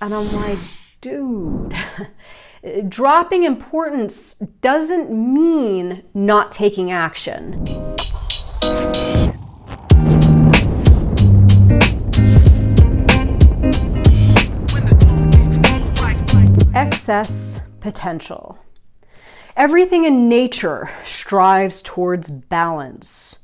And I'm like, dude, dropping importance doesn't mean not taking action. Excess potential. Everything in nature strives towards balance.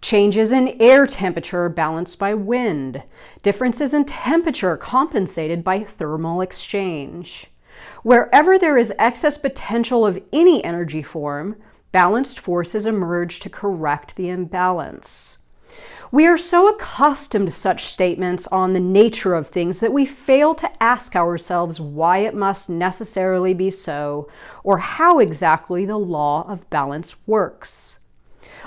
Changes in air temperature balanced by wind. Differences in temperature compensated by thermal exchange. Wherever there is excess potential of any energy form, balanced forces emerge to correct the imbalance. We are so accustomed to such statements on the nature of things that we fail to ask ourselves why it must necessarily be so, or how exactly the law of balance works.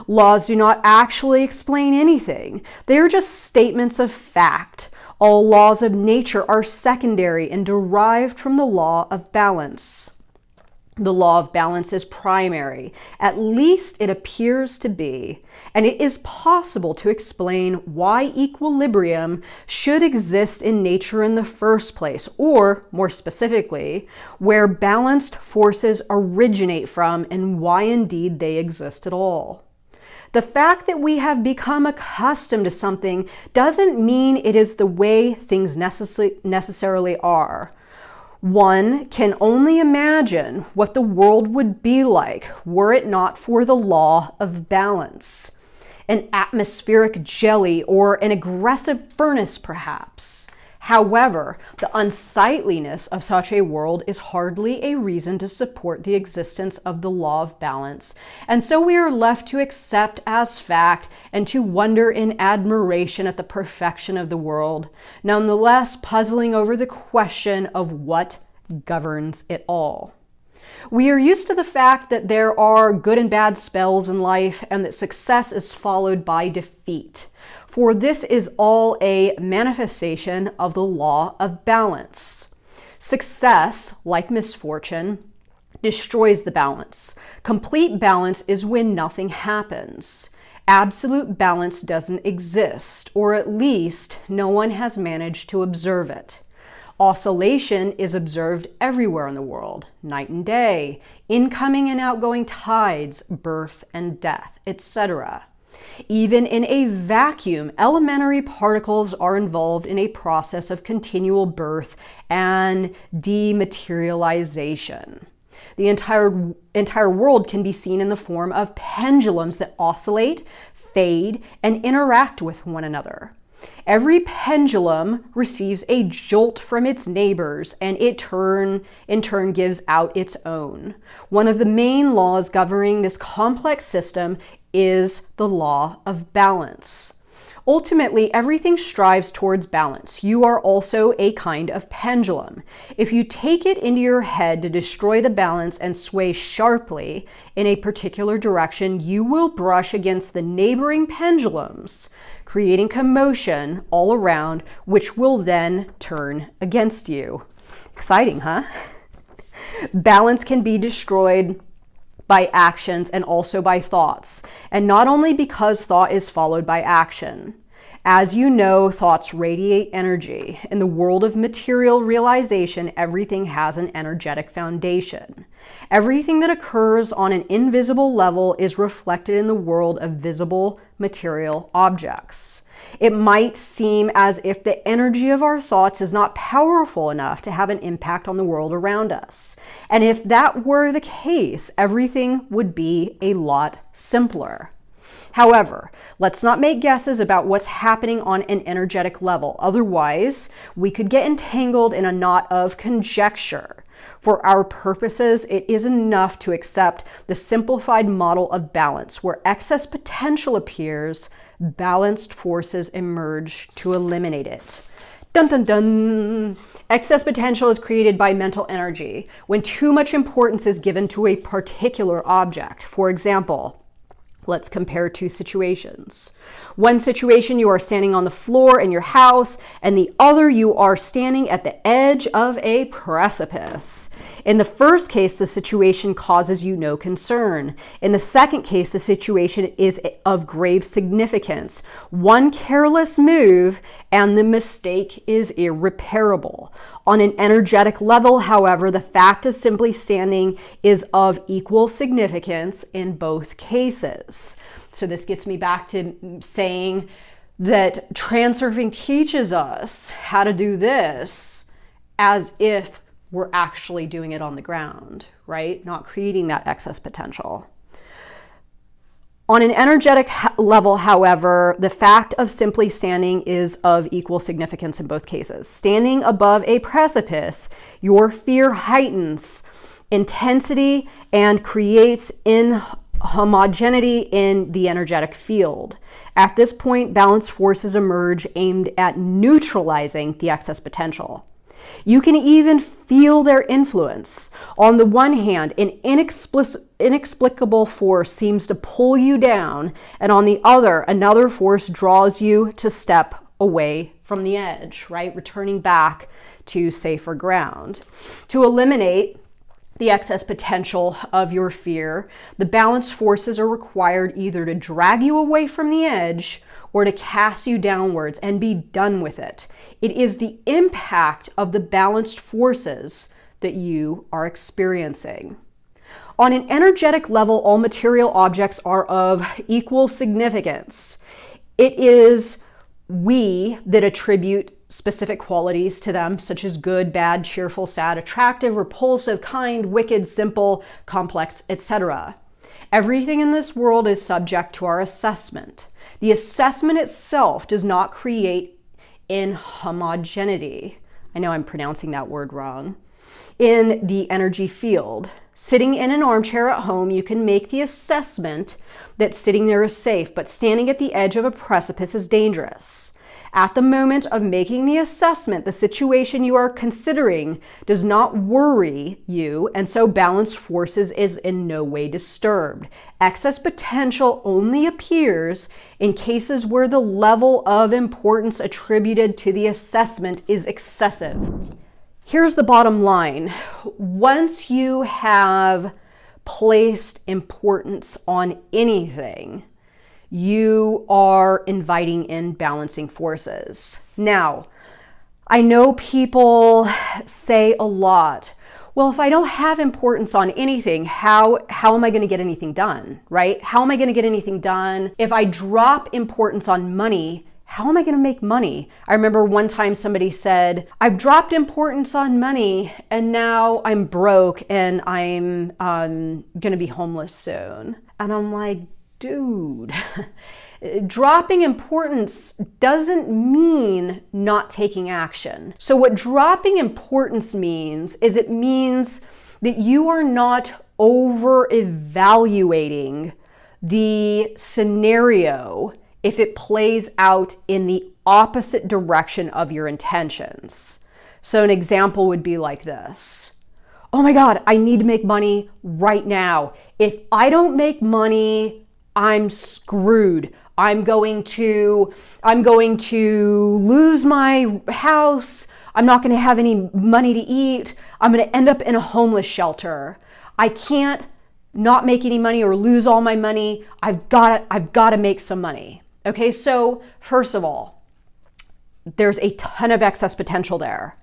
Laws do not actually explain anything. They are just statements of fact. All laws of nature are secondary and derived from the law of balance. The law of balance is primary, at least it appears to be, and it is possible to explain why equilibrium should exist in nature in the first place, or, more specifically, where balanced forces originate from and why indeed they exist at all. The fact that we have become accustomed to something doesn't mean it is the way things necessarily are. One can only imagine what the world would be like were it not for the law of balance. An atmospheric jelly or an aggressive furnace, perhaps. However, the unsightliness of such a world is hardly a reason to support the existence of the law of balance, and so we are left to accept as fact and to wonder in admiration at the perfection of the world, nonetheless puzzling over the question of what governs it all. We are used to the fact that there are good and bad spells in life and that success is followed by defeat. For this is all a manifestation of the law of balance. Success, like misfortune, destroys the balance. Complete balance is when nothing happens. Absolute balance doesn't exist, or at least no one has managed to observe it. Oscillation is observed everywhere in the world, night and day, incoming and outgoing tides, birth and death, etc. Even in a vacuum, elementary particles are involved in a process of continual birth and dematerialization. The entire world can be seen in the form of pendulums that oscillate, fade, and interact with one another. Every pendulum receives a jolt from its neighbors, and in turn gives out its own. One of the main laws governing this complex system is the law of balance. Ultimately, everything strives towards balance. You are also a kind of pendulum. If you take it into your head to destroy the balance and sway sharply in a particular direction, you will brush against the neighboring pendulums, creating commotion all around, which will then turn against you. Exciting, huh? Balance can be destroyed by actions and also by thoughts, and not only because thought is followed by action. As you know, thoughts radiate energy. In the world of material realization, everything has an energetic foundation. Everything that occurs on an invisible level is reflected in the world of visible material objects. It might seem as if the energy of our thoughts is not powerful enough to have an impact on the world around us. And if that were the case, everything would be a lot simpler. However, let's not make guesses about what's happening on an energetic level. Otherwise, we could get entangled in a knot of conjecture. For our purposes, it is enough to accept the simplified model of balance, where excess potential appears, balanced forces emerge to eliminate it. Dun dun dun! Excess potential is created by mental energy when too much importance is given to a particular object. For example, let's compare two situations. One situation, you are standing on the floor in your house, and the other, you are standing at the edge of a precipice. In the first case, the situation causes you no concern. In the second case, the situation is of grave significance. One careless move, and the mistake is irreparable. On an energetic level, however, the fact of simply standing is of equal significance in both cases. So this gets me back to saying that transurfing teaches us how to do this as if we're actually doing it on the ground, right? Not creating that excess potential. On an energetic level, however, the fact of simply standing is of equal significance in both cases. Standing above a precipice, your fear heightens intensity and creates inhomogeneity in the energetic field. At this point, balanced forces emerge aimed at neutralizing the excess potential. You can even feel their influence. On the one hand, an inexplicable force seems to pull you down, and on the other, another force draws you to step away from the edge, right? Returning back to safer ground. To eliminate the excess potential of your fear, the balanced forces are required either to drag you away from the edge or to cast you downwards and be done with it. It is the impact of the balanced forces that you are experiencing. On an energetic level, all material objects are of equal significance. It is we that attribute specific qualities to them, such as good, bad, cheerful, sad, attractive, repulsive, kind, wicked, simple, complex, etc. Everything in this world is subject to our assessment. The assessment itself does not create inhomogeneity. I know I'm pronouncing that word wrong. In the energy field, sitting in an armchair at home, you can make the assessment that sitting there is safe, but standing at the edge of a precipice is dangerous. At the moment of making the assessment, the situation you are considering does not worry you, and so balanced forces is in no way disturbed. Excess potential only appears in cases where the level of importance attributed to the assessment is excessive. Here's the bottom line. Once you have placed importance on anything, you are inviting in balancing forces. Now, I know people say a lot, well, if I don't have importance on anything, how am I going to get anything done, right? How am I going to get anything done? If I drop importance on money, how am I going to make money? I remember one time somebody said, I've dropped importance on money and now I'm broke and I'm going to be homeless soon. And I'm like, dude, dropping importance doesn't mean not taking action. So what dropping importance means is it means that you are not over-evaluating the scenario if it plays out in the opposite direction of your intentions. So an example would be like this. Oh my God, I need to make money right now. If I don't make money, I'm screwed. I'm going to lose my house. I'm not going to have any money to eat. I'm going to end up in a homeless shelter. I can't not make any money or lose all my money. I've got to make some money. Okay, so first of all, there's a ton of excess potential there.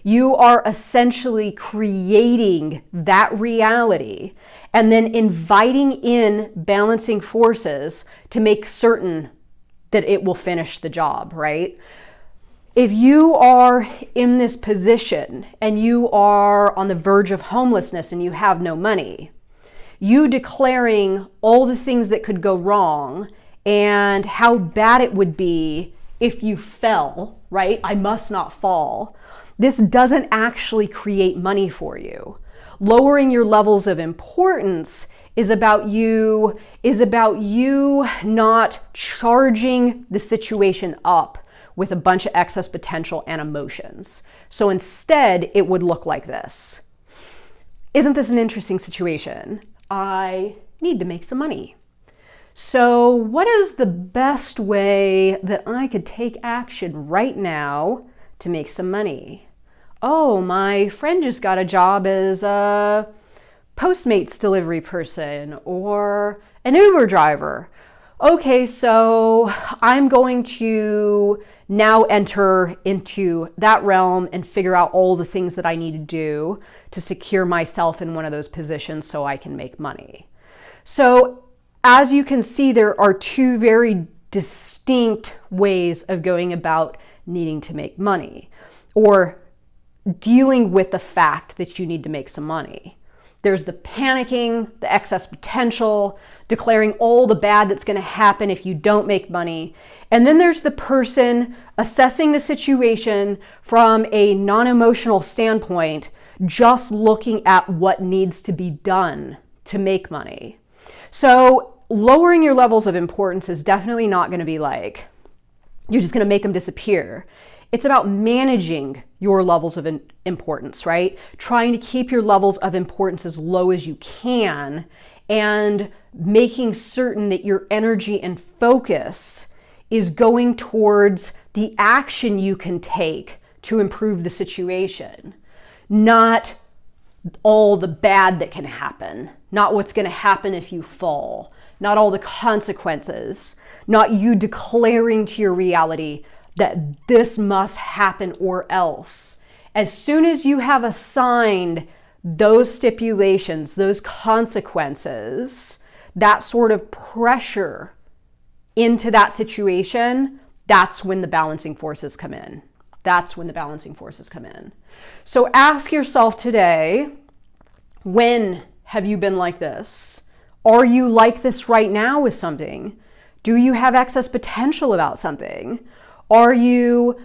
You are essentially creating that reality and then inviting in balancing forces to make certain that it will finish the job, right? If you are in this position and you are on the verge of homelessness and you have no money, you declaring all the things that could go wrong and how bad it would be if you fell, right? I must not fall. This doesn't actually create money for you. Lowering your levels of importance is about you not charging the situation up with a bunch of excess potential and emotions. So instead, it would look like this. Isn't this an interesting situation? I need to make some money. So what is the best way that I could take action right now to make some money? Oh, my friend just got a job as a Postmates delivery person or an Uber driver. Okay, so I'm going to now enter into that realm and figure out all the things that I need to do to secure myself in one of those positions so I can make money. So as you can see, there are two very distinct ways of going about needing to make money or dealing with the fact that you need to make some money. There's the panicking, the excess potential, declaring all the bad that's going to happen if you don't make money. And then there's the person assessing the situation from a non-emotional standpoint, just looking at what needs to be done to make money. So lowering your levels of importance is definitely not going to be like, you're just going to make them disappear. It's about managing your levels of importance, right? Trying to keep your levels of importance as low as you can and making certain that your energy and focus is going towards the action you can take to improve the situation, not all the bad that can happen, not what's going to happen if you fall, not all the consequences, not you declaring to your reality that this must happen or else. As soon as you have assigned those stipulations, those consequences, that sort of pressure into that situation, that's when the balancing forces come in. That's when the balancing forces come in. So ask yourself today, when have you been like this? Are you like this right now with something? Do you have excess potential about something? Are you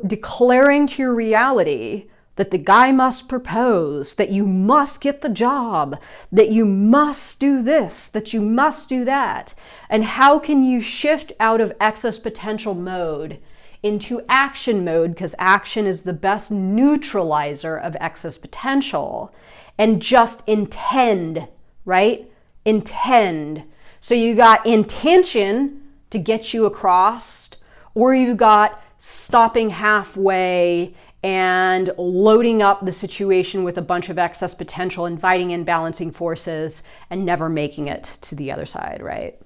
declaring to your reality that the guy must propose, that you must get the job, that you must do this, that you must do that? And how can you shift out of excess potential mode into action mode? Because action is the best neutralizer of excess potential. And just intend, right? Intend. So you got intention to get you across, or you got stopping halfway and loading up the situation with a bunch of excess potential, inviting in balancing forces, and never making it to the other side, right?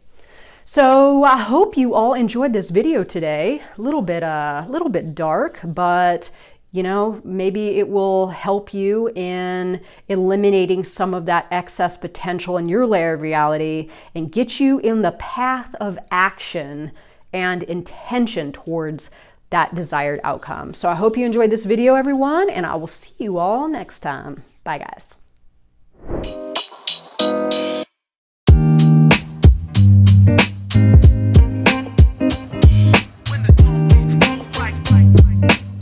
So I hope you all enjoyed this video today. A little bit dark, but you know, maybe it will help you in eliminating some of that excess potential in your layer of reality and get you in the path of action and intention towards that desired outcome. So I hope you enjoyed this video, everyone, and I will see you all next time. Bye, guys.